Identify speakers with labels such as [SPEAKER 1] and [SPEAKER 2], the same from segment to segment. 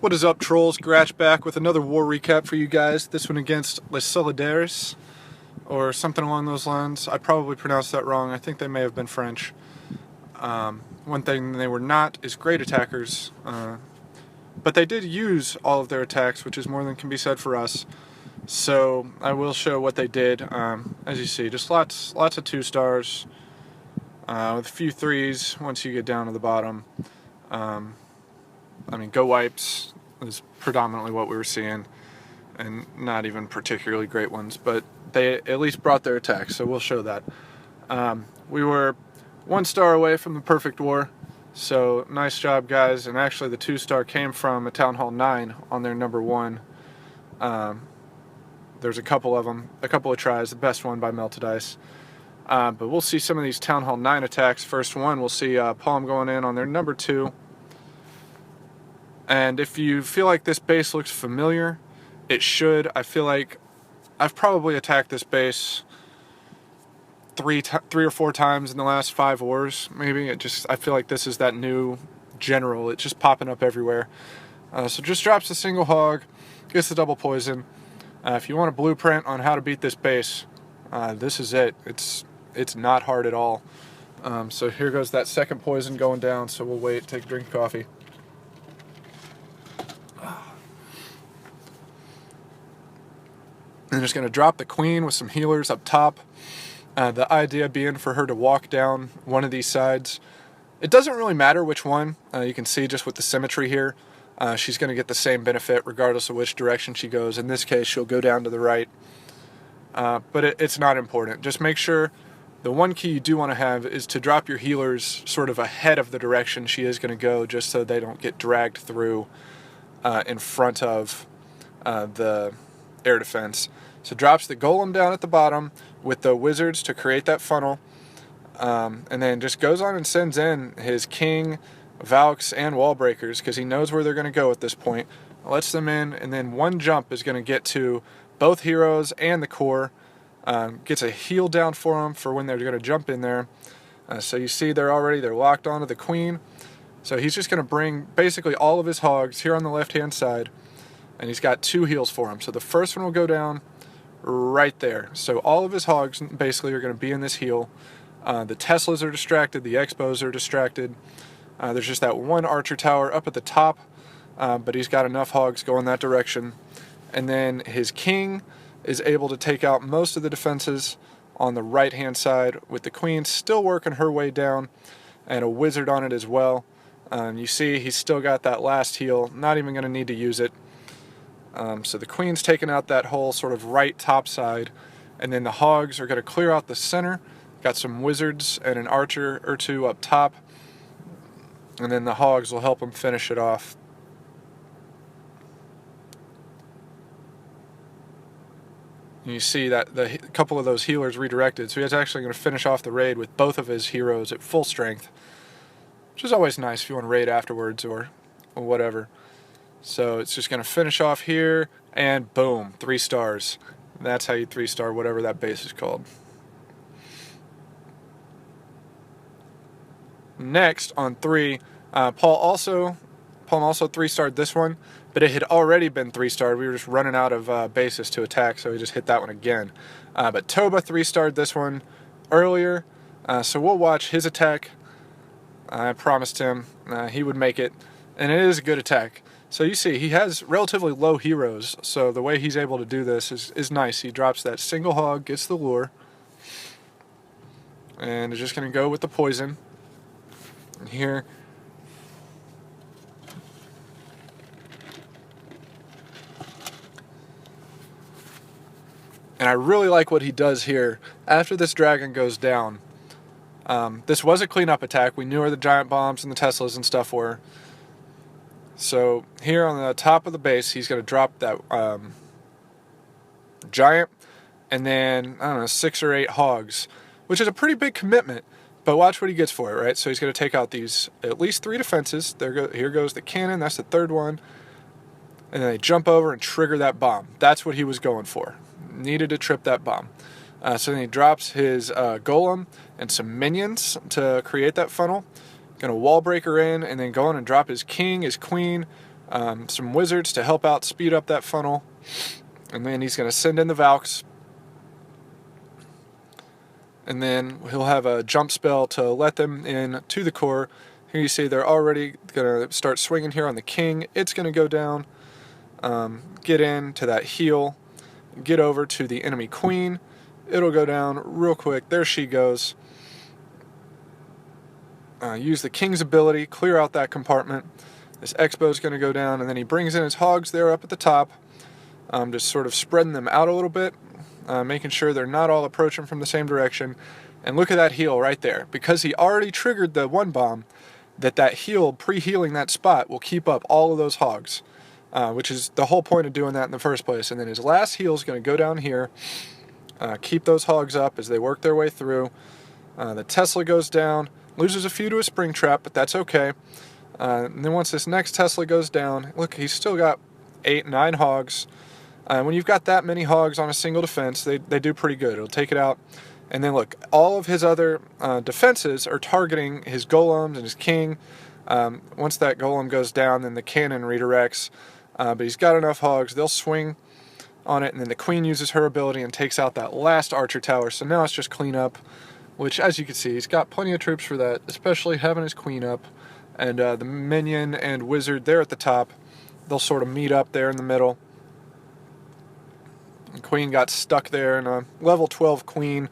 [SPEAKER 1] What is up, trolls? Gratch back with another war recap for you guys. This one against les solidaires, or something along those lines. I probably pronounced that wrong. I think they may have been French. One thing they were not is great attackers, but they did use all of their attacks, which is more than can be said for us. So I will show what they did. As you see, just lots of 2 stars, with a few 3s once you get down to the bottom. I mean, go wipes is predominantly what we were seeing, and not even particularly great ones, but they at least brought their attacks, so we'll show that. We were 1 star away from the perfect war, so nice job, guys. And actually the 2-star came from a Town Hall 9 on their number 1. There's a couple of them, a couple of tries, the best one by Melted Ice. But we'll see some of these Town Hall 9 attacks. First one, we'll see Palm going in on their number 2. And if you feel like this base looks familiar, it should. I feel like I've probably attacked this base 3 or 4 times in the last 5 wars, maybe. I feel like this is that new general. It's just popping up everywhere. So just drops a single hog, gets the double poison. If you want a blueprint on how to beat this base, this is it. It's not hard at all. So here goes that second poison going down, so we'll wait, take a drink of coffee. And just going to drop the queen with some healers up top. The idea being for her to walk down one of these sides. It doesn't really matter which one. You can see just with the symmetry here, she's going to get the same benefit regardless of which direction she goes. In this case, she'll go down to the right. But it's not important. Just make sure the one key you do want to have is to drop your healers sort of ahead of the direction she is going to go, just so they don't get dragged through in front of the air defense. So drops the golem down at the bottom with the wizards to create that funnel, and then just goes on and sends in his king, Valks, and wall breakers, because he knows where they're going to go at this point. Lets them in, and then one jump is going to get to both heroes and the core. Gets a heal down for them for when they're going to jump in there. So you see they're locked onto the queen. So he's just going to bring basically all of his hogs here on the left hand side, and he's got 2 heals for him. So the first one will go down right there. So all of his hogs basically are going to be in this heal. The Teslas are distracted, the Expos are distracted. There's just that one archer tower up at the top, but he's got enough hogs going that direction. And then his king is able to take out most of the defenses on the right hand side, with the queen still working her way down, and a wizard on it as well. You see he's still got that last heal, not even going to need to use it. So the queen's taking out that whole sort of right top side, and then the hogs are going to clear out the center. Got some wizards and an archer or 2 up top, and then the hogs will help him finish it off. And you see that a couple of those healers redirected, so he's actually going to finish off the raid with both of his heroes at full strength, which is always nice if you want to raid afterwards or whatever. So it's just going to finish off here, and boom, 3 stars. That's how you 3-star whatever that base is called. Next, on 3, Palm also 3-starred this one, but it had already been 3-starred. We were just running out of bases to attack, so we just hit that one again. But Toba 3-starred this one earlier, so we'll watch his attack. I promised him he would make it, and it is a good attack. So you see, he has relatively low heroes, so the way he's able to do this is nice. He drops that single hog, gets the lure, and is just going to go with the poison. And here, and I really like what he does here. After this dragon goes down, this was a cleanup attack. We knew where the giant bombs and the Teslas and stuff were. So here on the top of the base, he's going to drop that giant, and then, I don't know, 6 or 8 hogs, which is a pretty big commitment, but watch what he gets for it, right? So he's going to take out these at least 3 defenses. Here goes the cannon, that's the 3rd one, and then they jump over and trigger that bomb. That's what he was going for. Needed to trip that bomb. So then he drops his golem and some minions to create that funnel. Going to wall breaker in, and then go on and drop his king, his queen, some wizards to help out, speed up that funnel. And then he's going to send in the Valks. And then he'll have a jump spell to let them in to the core. Here you see they're already going to start swinging here on the king. It's going to go down, get into that heal, get over to the enemy queen. It'll go down real quick. There she goes. Use the king's ability, clear out that compartment. This Expo is going to go down, and then he brings in his hogs there up at the top. Just sort of spreading them out a little bit, making sure they're not all approaching from the same direction. And look at that heal right there. Because he already triggered the one bomb, that heal, pre-healing that spot, will keep up all of those hogs, which is the whole point of doing that in the first place. And then his last heal is going to go down here, keep those hogs up as they work their way through. The Tesla goes down, loses a few to a spring trap, but that's okay. And then once this next Tesla goes down, look, he's still got 8, 9 hogs. When you've got that many hogs on a single defense, they do pretty good. It'll take it out. And then look, all of his other defenses are targeting his golems and his king. Once that golem goes down, then the cannon redirects. But he's got enough hogs. They'll swing on it, and then the queen uses her ability and takes out that last archer tower. So now it's just clean up, which, as you can see, he's got plenty of troops for that, especially having his queen up. And the minion and wizard there at the top, they'll sort of meet up there in the middle. The queen got stuck there in a level 12 queen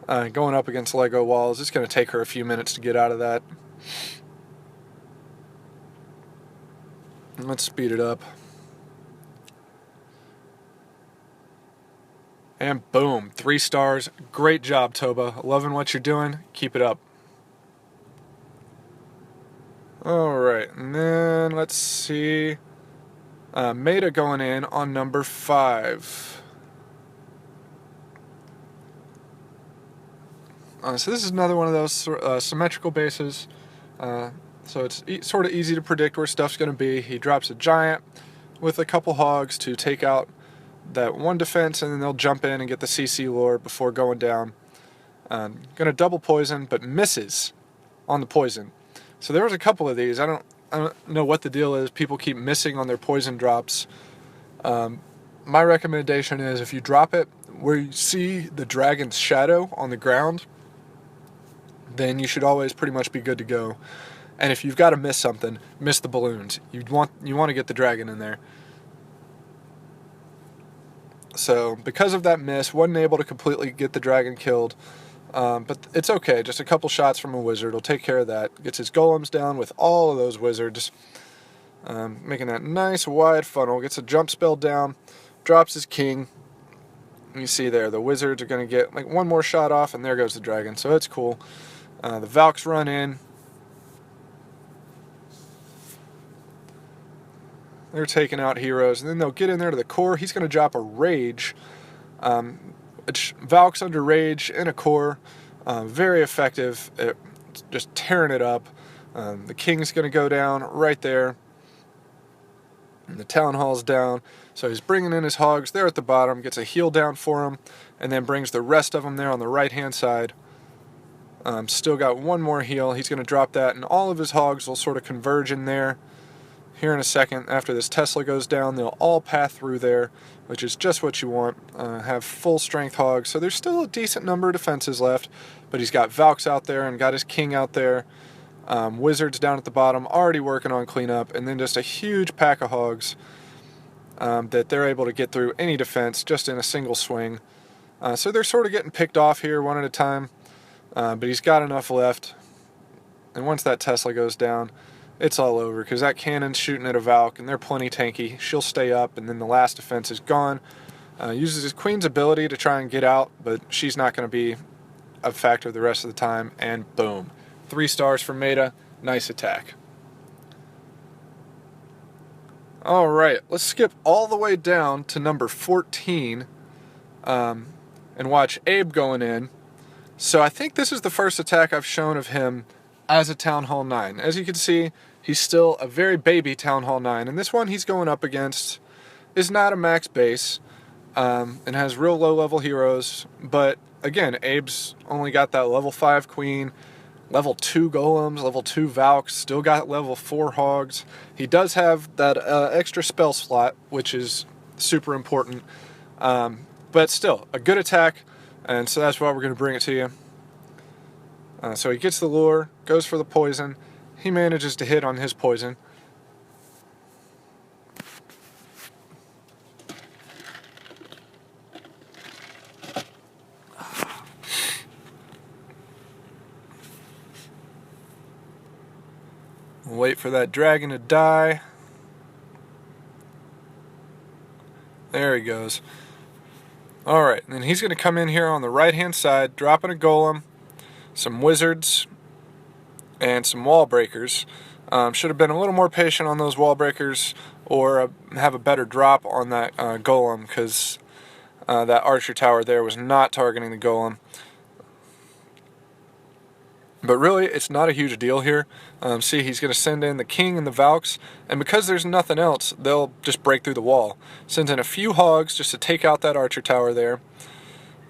[SPEAKER 1] going up against Lego walls. It's going to take her a few minutes to get out of that. Let's speed it up. And boom, 3 stars. Great job, Toba. Loving what you're doing. Keep it up. Alright, and then let's see. Meta going in on number 5. So this is another one of those symmetrical bases. So it's sort of easy to predict where stuff's going to be. He drops a giant with a couple hogs to take out that one defense, and then they'll jump in and get the CC lore before going down. Going to double poison, but misses on the poison. So there was a couple of these. I don't know what the deal is. People keep missing on their poison drops. My recommendation is if you drop it where you see the dragon's shadow on the ground, then you should always pretty much be good to go. And if you've got to miss something, miss the balloons. You want to get the dragon in there. So because of that miss, wasn't able to completely get the dragon killed. But it's okay. Just a couple shots from a wizard will take care of that. Gets his golems down with all of those wizards. Making that nice wide funnel. Gets a jump spell down. Drops his king. You see there, the wizards are going to get like one more shot off, and there goes the dragon. So it's cool. The Valks run in. They're taking out heroes, and then they'll get in there to the core. He's going to drop a rage. Valks under rage in a core. Very effective at just tearing it up. The king's going to go down right there. And the town hall's down. So he's bringing in his hogs there at the bottom, gets a heal down for him, and then brings the rest of them there on the right-hand side. Still got one more heal. He's going to drop that, and all of his hogs will sort of converge in there. Here in a second, after this Tesla goes down, they'll all path through there, which is just what you want. Have full strength hogs. So there's still a decent number of defenses left, but he's got Valks out there and got his king out there. Wizards down at the bottom, already working on cleanup, and then just a huge pack of hogs that they're able to get through any defense just in a single swing. So they're sort of getting picked off here one at a time, but he's got enough left. And once that Tesla goes down, it's all over, because that cannon's shooting at a Valk, and they're plenty tanky. She'll stay up, and then the last defense is gone. Uses his queen's ability to try and get out, but she's not going to be a factor the rest of the time, and boom. 3 stars for Meta. Nice attack. Alright, let's skip all the way down to number 14 and watch Abe going in. So I think this is the first attack I've shown of him as a Town Hall 9. As you can see, he's still a very baby Town Hall 9, and this one he's going up against is not a max base and has real low-level heroes, but again, Abe's only got that level 5 queen, level 2 golems, level 2 Valks, still got level 4 hogs. He does have that extra spell slot, which is super important. But still, a good attack, and so that's why we're going to bring it to you. So he gets the lure, goes for the poison. He manages to hit on his poison. Wait for that dragon to die. There he goes. Alright, and then he's going to come in here on the right hand side, dropping a golem, some wizards, and some wall breakers. Should have been a little more patient on those wall breakers, or have a better drop on that golem, because that archer tower there was not targeting the golem. But really, it's not a huge deal here. See, he's going to send in the king and the Valks, and because there's nothing else, they'll just break through the wall. Sends in a few hogs just to take out that archer tower there.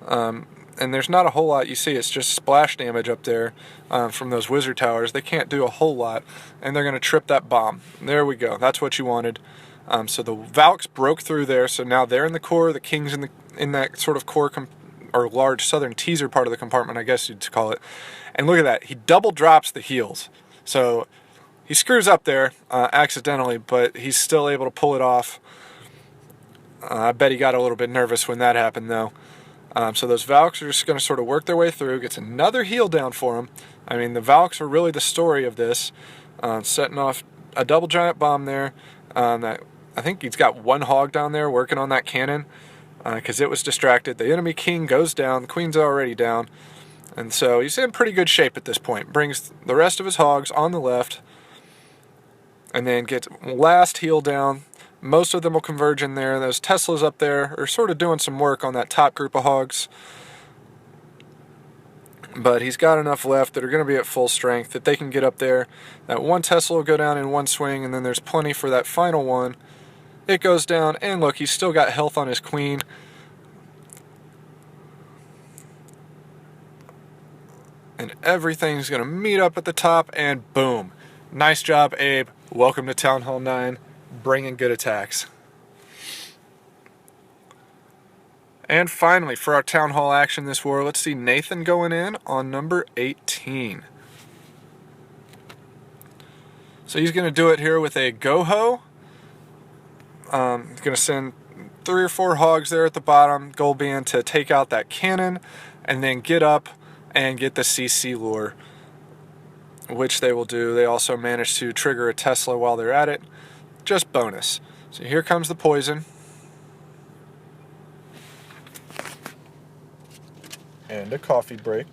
[SPEAKER 1] And there's not a whole lot. You see, it's just splash damage up there from those wizard towers. They can't do a whole lot, and they're going to trip that bomb. There we go. That's what you wanted. So the Valks broke through there, so now they're in the core. The king's in that sort of core or large southern teaser part of the compartment, I guess you'd call it. And look at that, he double drops the heals. So he screws up there accidentally, but he's still able to pull it off. I bet he got a little bit nervous when that happened though. So those Valks are just going to sort of work their way through, gets another heal down for him. I mean, the Valks are really the story of this. Setting off a double giant bomb there. I think he's got one hog down there working on that cannon, because it was distracted. The enemy king goes down, the queen's already down, and so he's in pretty good shape at this point. Brings the rest of his hogs on the left, and then gets last heal down. Most of them will converge in there. Those Teslas up there are sort of doing some work on that top group of hogs, but he's got enough left that are going to be at full strength that they can get up there. That one Tesla will go down in one swing, and then there's plenty for that final one. It goes down, and look, he's still got health on his queen. And everything's going to meet up at the top, and boom. Nice job, Abe. Welcome to Town Hall 9. Bringing good attacks. And finally, for our Town Hall action this war, let's see Nathan going in on number 18. So he's going to do it here with a Go-Ho. He's going to send 3 or 4 hogs there at the bottom, goal being to take out that cannon, and then get up and get the CC lure, which they will do. They also manage to trigger a Tesla while they're at it. Just bonus. So here comes the poison. And a coffee break.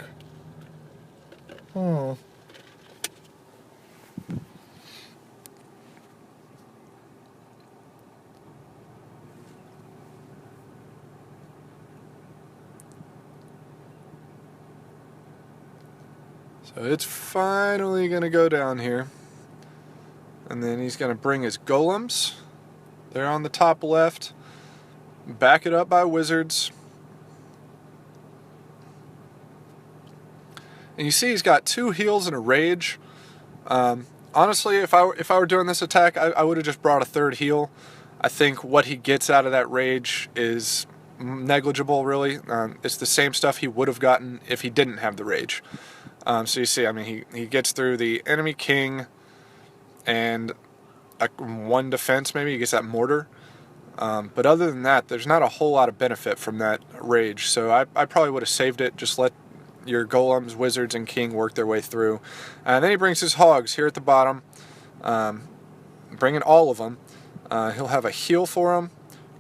[SPEAKER 1] So it's finally going to go down here. And then he's going to bring his golems. They're on the top left. Back it up by wizards. And you see he's got 2 heals and a rage. Honestly, if I were doing this attack, I would have just brought a 3rd heal. I think what he gets out of that rage is negligible, really. It's the same stuff he would have gotten if he didn't have the rage. So you see, I mean, he gets through the enemy king and 1 defense, maybe. He gets that mortar. But other than that, there's not a whole lot of benefit from that rage. So I probably would have saved it. Just let your golems, wizards, and king work their way through. And then he brings his hogs here at the bottom, bringing all of them. He'll have a heal for them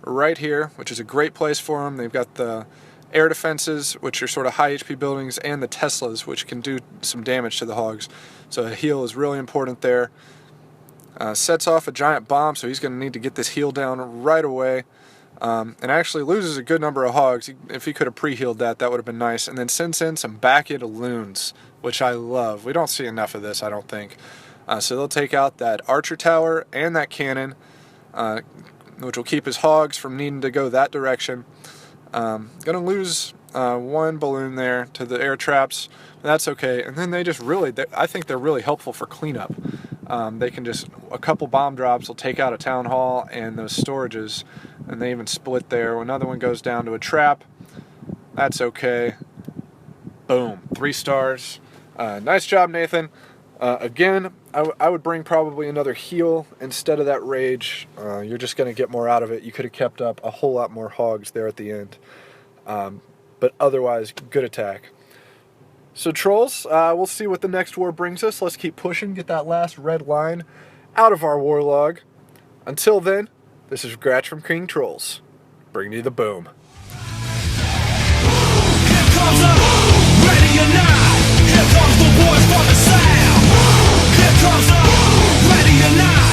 [SPEAKER 1] right here, which is a great place for them. They've got the air defenses, which are sort of high HP buildings, and the Teslas, which can do some damage to the hogs. So a heal is really important there. Sets off a giant bomb, so he's going to need to get this heal down right away. And actually loses a good number of hogs. If he could have pre-healed that, that would have been nice. And then sends in some back-end loons, which I love. We don't see enough of this, I don't think. So they'll take out that archer tower and that cannon, which will keep his hogs from needing to go that direction. Gonna lose one balloon there to the air traps. That's okay. And then they just really, I think they're really helpful for cleanup. They can just, a couple bomb drops will take out a town hall and those storages, and they even split there. Another one goes down to a trap. That's okay. Boom, 3 stars. Nice job, Nathan. Again, I would bring probably another heal instead of that rage. You're just going to get more out of it. You could have kept up a whole lot more hogs there at the end. But otherwise, good attack. So trolls, we'll see what the next war brings us. Let's keep pushing, get that last red line out of our war log. Until then, this is Gratch from King Trolls, bringing you the boom.
[SPEAKER 2] Here comes the ready or not. Here comes the boys from the south. Here comes the ready or not.